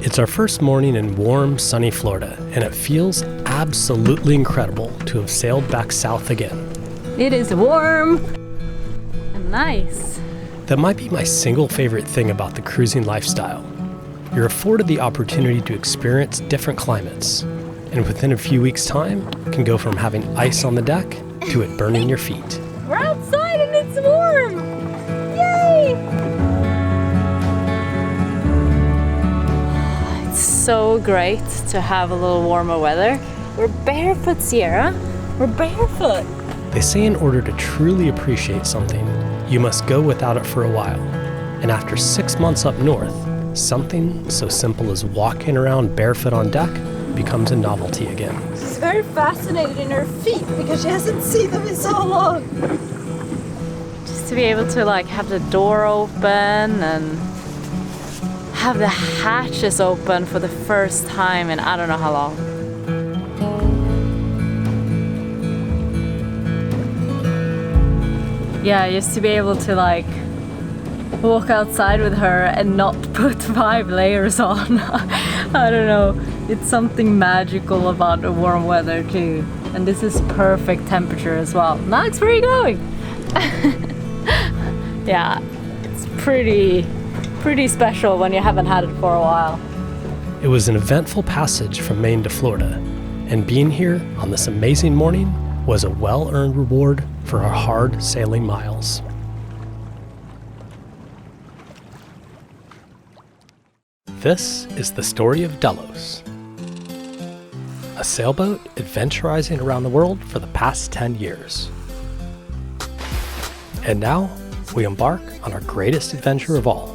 It's our first morning in warm, sunny Florida, and it feels absolutely incredible to have sailed back south again. It is warm and nice. That might be my single favorite thing about the cruising lifestyle. You're afforded the opportunity to experience different climates, and within a few weeks' time, can go from having ice on the deck to it burning your feet. We're outside and it's warm! Yay! It's so great to have a little warmer weather. We're barefoot, Sierra. We're barefoot. They say in order to truly appreciate something, you must go without it for a while. And after 6 months up north, something so simple as walking around barefoot on deck becomes a novelty again. She's very fascinated in her feet because she hasn't seen them in so long. Just to be able to have the door open and have the hatches open for the first time in I don't know how long. Yeah, just to be able to walk outside with her and not put 5 layers on. I don't know. It's something magical about the warm weather too. And this is perfect temperature as well. Max, where are you going? Yeah, it's pretty special when you haven't had it for a while. It was an eventful passage from Maine to Florida, and being here on this amazing morning was a well-earned reward for our hard sailing miles. This is the story of Delos, a sailboat adventurizing around the world for the past 10 years. And now, we embark on our greatest adventure of all.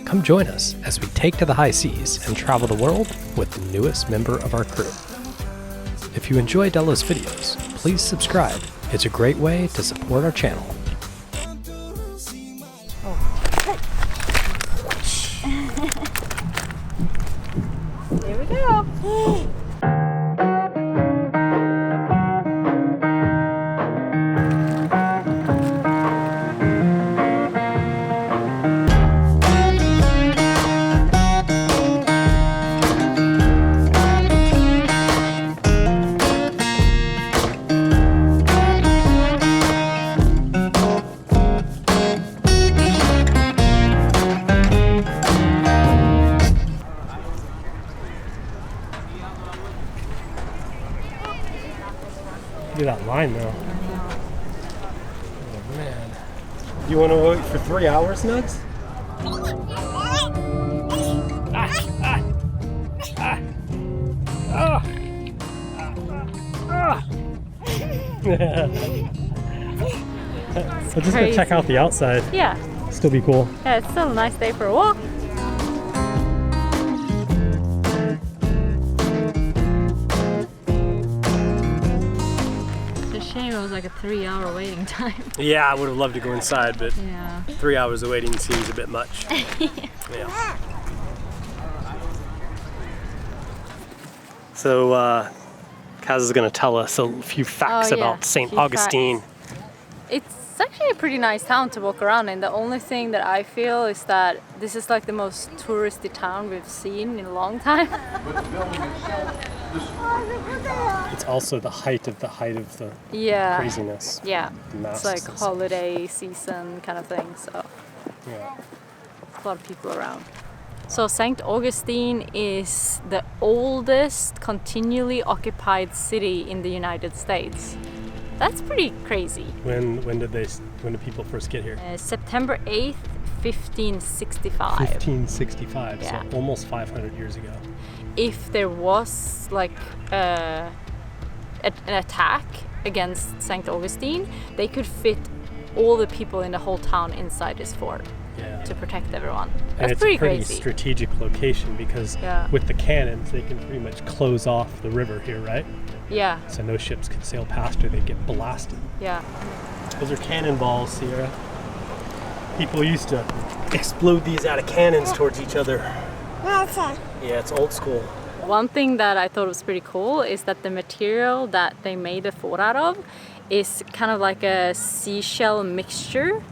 Come join us as we take to the high seas and travel the world with the newest member of our crew. If you enjoy Delos videos, please subscribe. It's a great way to support our channel. Here we go. Look at that line though. Oh man. You want to wait for 3 hours, Nugs? So just go check out the outside. Yeah. Still be cool. Yeah, it's still a nice day for a walk. Shame it was like a 3-hour waiting time. Yeah, I would have loved to go inside, but Yeah. 3 hours of waiting seems a bit much. Yeah. So, Kaz is going to tell us a few facts about St. Augustine. It's actually a pretty nice town to walk around in. The only thing that I feel is that this is like the most touristy town we've seen in a long time. It's also the height of the Yeah. craziness. Yeah. It's like Masks. holiday season kind of thing, so Yeah. a lot of people around. So St. Augustine is the oldest continually occupied city in the United States. That's pretty crazy. When did people first get here? September 8th, 1565. 1565, Yeah. so almost 500 years ago. If there was an attack against St. Augustine, they could fit all the people in the whole town inside this fort Yeah. to protect everyone. And That's it's pretty a pretty crazy. strategic location because Yeah. with the cannons, they can pretty much close off the river here, right? Yeah, So no ships could sail past or they'd get blasted. yeah. Those are cannonballs, Sierra. People used to explode these out of cannons towards each other. Yeah, it's old school. One thing that I thought was pretty cool is that the material that they made the fort out of is kind of like a seashell mixture.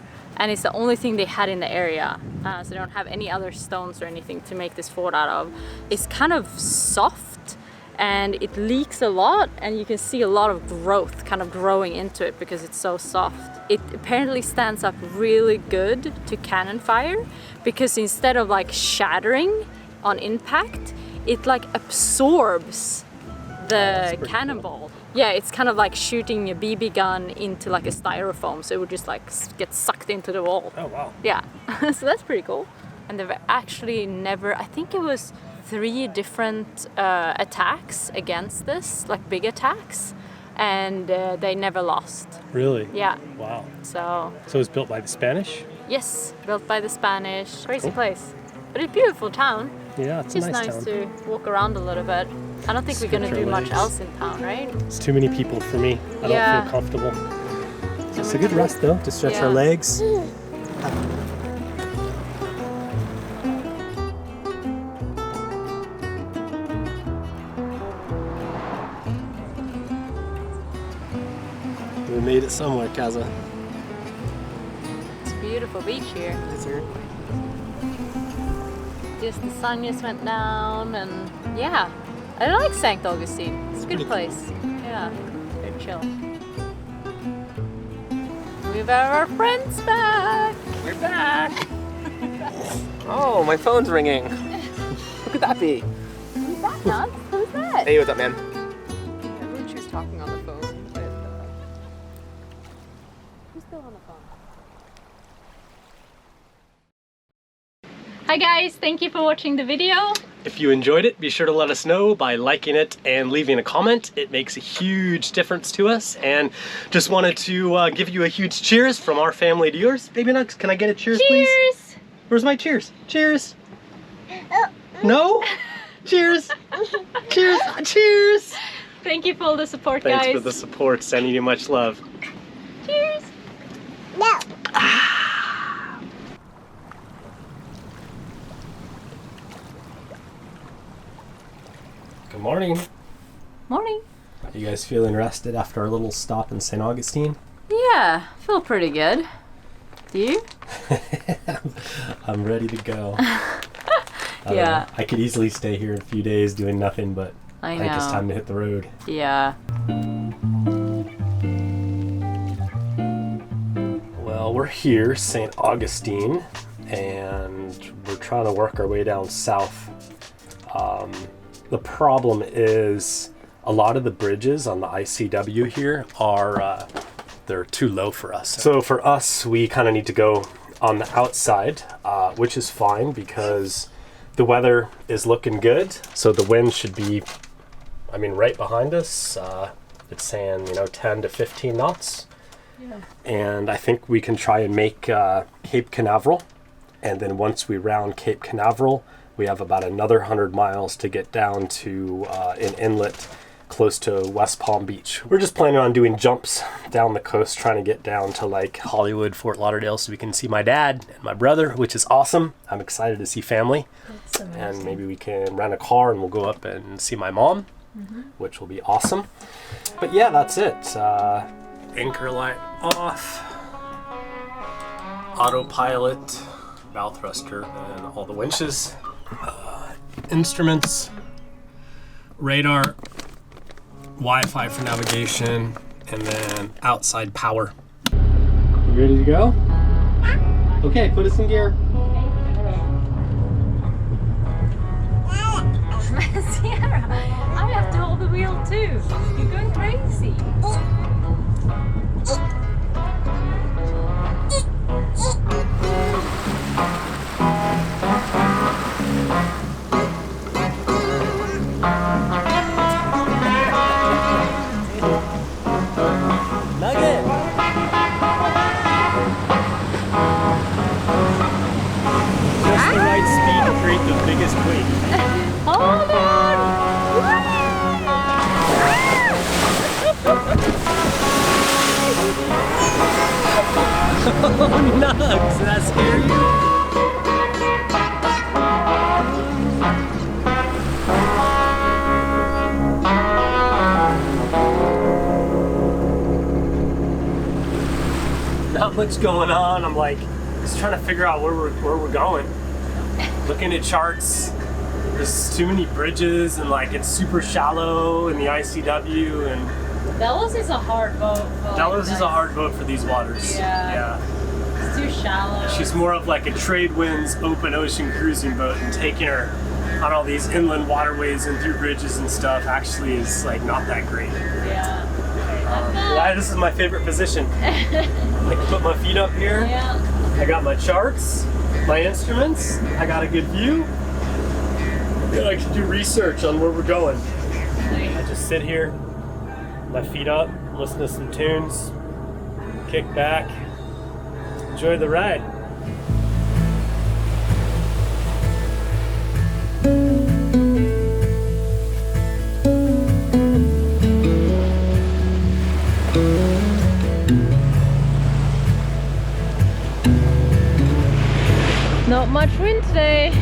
and it's the only thing they had in the area. So they don't have any other stones or anything to make this fort out of. It's kind of soft and it leaks a lot, and you can see a lot of growth kind of growing into it because it's so soft. It apparently stands up really good to cannon fire because instead of like shattering on impact, it like absorbs the cannonball. Cool. Yeah, it's kind of like shooting a BB gun into like a styrofoam, so it would just like get sucked into the wall. Oh wow. Yeah, so that's pretty cool. And they've actually never, I think it was 3 different attacks against this, like big attacks, and they never lost. Really? Yeah. Wow. So it was built by the Spanish? Yes, built by the Spanish. Crazy place. But it's a beautiful town. Yeah, it's just a nice nice town. to walk around a little bit. I don't think we're gonna do much else in town, right? It's too many people for me. I don't feel comfortable. It's a good rest though, to stretch our legs. We made it somewhere, Kaza. It's a beautiful beach here. Just the sun just went down, and yeah, I like St. Augustine. It's a good place. Cool. Yeah, very chill. We've got our friends back. We're back. Oh, my phone's ringing. Who could that be? Who's that, Nuts? Who's that? Hey, what's up, man? Everyone she was talking on the phone, but Who's still on the phone? Hi guys, thank you for watching the video. If you enjoyed it, be sure to let us know by liking it and leaving a comment. It makes a huge difference to us. And just wanted to give you a huge cheers from our family to yours. Baby Nugs, can I get a cheers, please? Cheers! Where's my cheers? Cheers! No? Cheers! Cheers! Cheers! Thank you for all the support, Thanks guys. for the support. Sending you much love. Cheers! No. Good morning. Morning. Are you guys feeling rested after our little stop in St. Augustine? Yeah, feel pretty good. Do you? I'm ready to go. Yeah. I could easily stay here in a few days doing nothing, but I think it's know. time to hit the road. Yeah. Well, we're here, St. Augustine, and we're trying to work our way down south. The problem is a lot of the bridges on the ICW here are they're too low for us. So for us, we kind of need to go on the outside, which is fine because the weather is looking good. So the wind should be, I mean, right behind us. It's saying, 10 to 15 knots. Yeah. And I think we can try and make Cape Canaveral. And then once we round Cape Canaveral, we have about another 100 miles to get down to an inlet close to West Palm Beach. We're just planning on doing jumps down the coast, trying to get down to like Hollywood, Fort Lauderdale, so we can see my dad and my brother, which is awesome. I'm excited to see family. That's amazing. And maybe we can rent a car and we'll go up and see my mom, which will be awesome. But yeah, that's it. Anchor light off, autopilot, bow thruster, and all the winches, instruments, radar, Wi-Fi for navigation, and then outside power. You ready to go? Okay, put us in gear. Sierra, I have to hold the wheel too. You're going crazy. Nugget! Just the right speed to create the biggest wave. Hold on! Oh, Nugs, did that scare you? Not much going on. I'm like Just trying to figure out where we're going. Looking at charts. There's too many bridges and like it's super shallow in the ICW and Delos is a hard boat. Delos is a hard boat for these waters. Yeah. It's too shallow. She's more of like a trade winds open ocean cruising boat, and taking her on all these inland waterways and through bridges and stuff actually is like not that great. Yeah. This is my favorite position. I can put my feet up here. Yeah. I got my charts, my instruments, I got a good view. And I can do research on where we're going. I just sit here, my feet up, listen to some tunes, kick back, enjoy the ride. Not much wind today.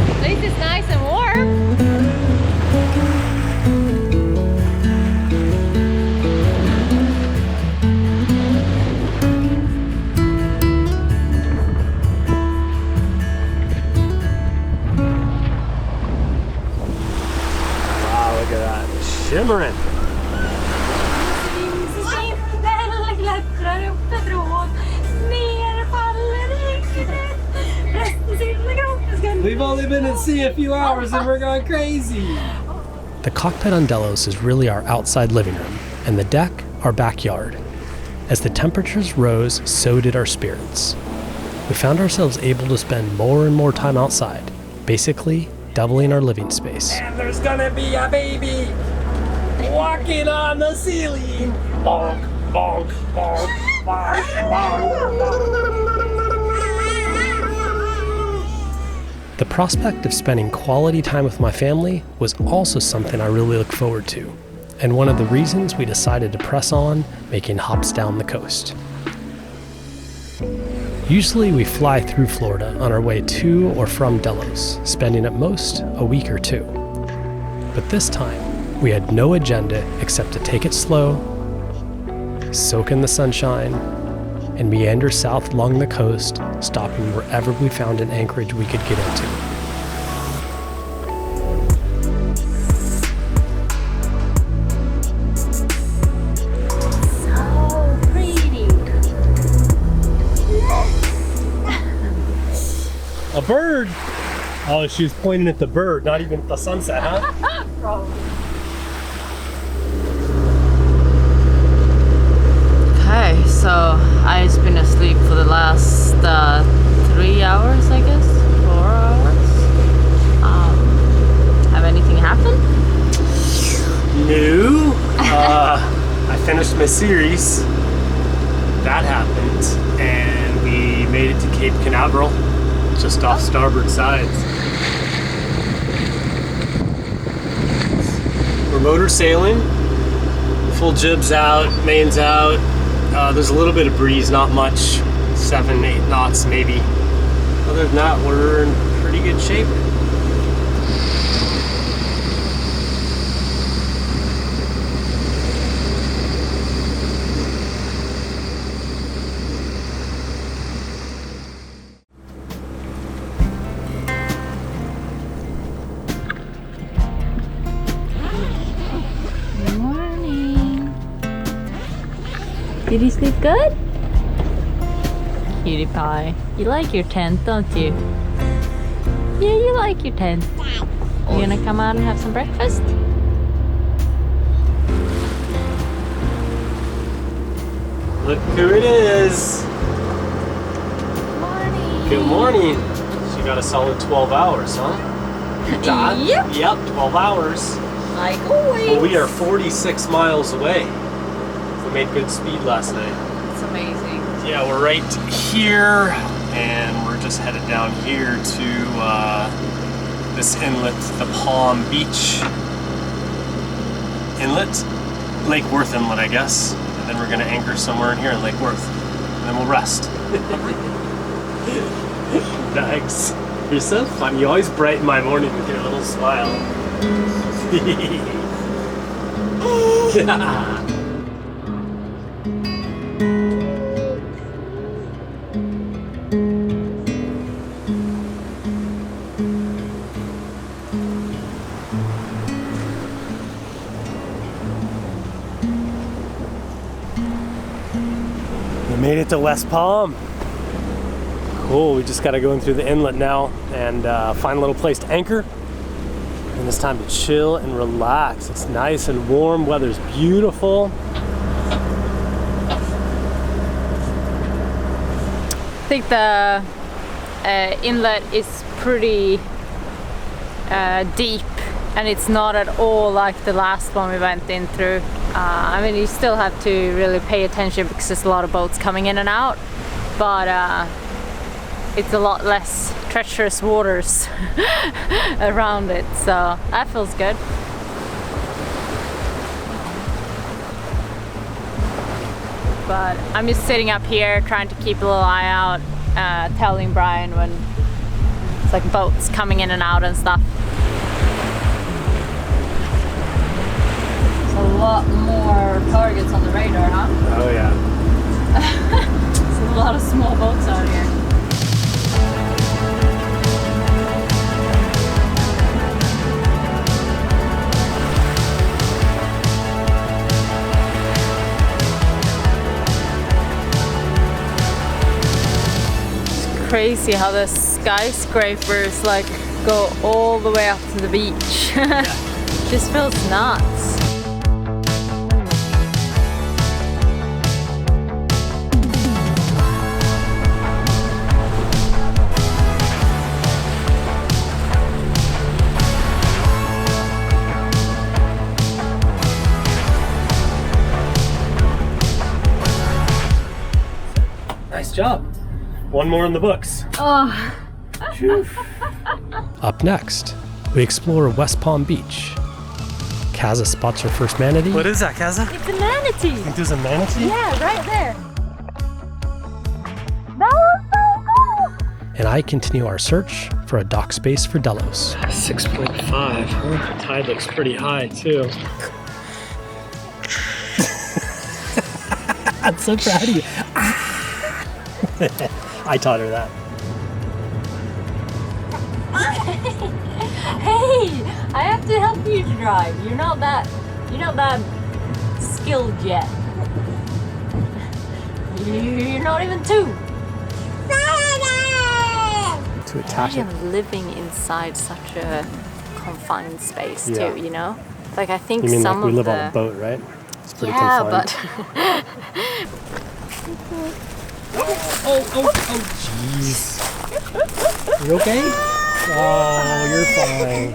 At least it's nice and warm. Shimmering. We've only been at sea a few hours and we're going crazy. The cockpit on Delos is really our outside living room, and the deck our backyard. As the temperatures rose, so did our spirits. We found ourselves able to spend more and more time outside, basically doubling our living space. And there's gonna be a baby walking on the ceiling. Bonk, bonk, bonk, bonk, bonk. The prospect of spending quality time with my family was also something I really look forward to, and one of the reasons we decided to press on making hops down the coast. Usually we fly through Florida on our way to or from Delos, spending at most a week or two. But this time, we had no agenda except to take it slow, soak in the sunshine, and meander south along the coast, stopping wherever we found an anchorage we could get into. So pretty. A bird? Oh, she was pointing at the bird, not even at the sunset, huh? Probably. Okay, so I've been asleep for the last 3 hours, I guess, 4 hours. Have anything happened? No. I finished my series. That happened, and we made it to Cape Canaveral, just off starboard sides. We're motor sailing, full jibs out, mains out. There's a little bit of breeze, not much, 7-8 knots maybe. Other than that, we're in pretty good shape. Good morning. Did you sleep good? Cutie pie. You like your tent, don't you? Yeah, you like your tent. You gonna come out and have some breakfast? Look who it is. Morning. Good morning. She got a solid 12 hours, huh? Good job. Yep. Yep, 12 hours. Like always. Well, we are 46 miles away. We made good speed last night. It's amazing. Yeah, we're right here, and we're just headed down here to this inlet, the Palm Beach Inlet, Lake Worth Inlet, I guess. And then we're gonna anchor somewhere in here in Lake Worth, and then we'll rest. bags. You're so funny. You always brighten my morning with your little smile. We made it to West Palm. Cool, we just gotta go in through the inlet now and find a little place to anchor. And it's time to chill and relax. It's nice and warm, weather's beautiful. I think the inlet is pretty deep, and it's not at all like the last one we went in through. I mean, you still have to really pay attention because there's a lot of boats coming in and out, but it's a lot less treacherous waters around it, so that feels good. But I'm just sitting up here trying to keep a little eye out, telling Brian when it's like boats coming in and out and stuff. There's a lot more targets on the radar, huh? Oh yeah. There's a lot of small boats out here. Crazy how the skyscrapers like go all the way up to the beach. Just feels nuts. Nice job. One more in the books. Oh. Up next, we explore West Palm Beach. Kaza spots her first manatee. What is that, Kaza? It's a manatee. You think there's a manatee? Yeah, right there. That was so cool. And I continue our search for a dock space for Delos. 6.5. Oh, the tide looks pretty high, too. I'm so proud of you. I taught her that. Hey, I have to help you to drive. You're not that skilled yet. You're not even two. To attach it. I'm living inside such a confined space Yeah. too, you know? Like I think You mean some like we of live the... on a boat, right? It's pretty Yeah, confined. but... Oh, jeez. You okay? Oh, you're fine.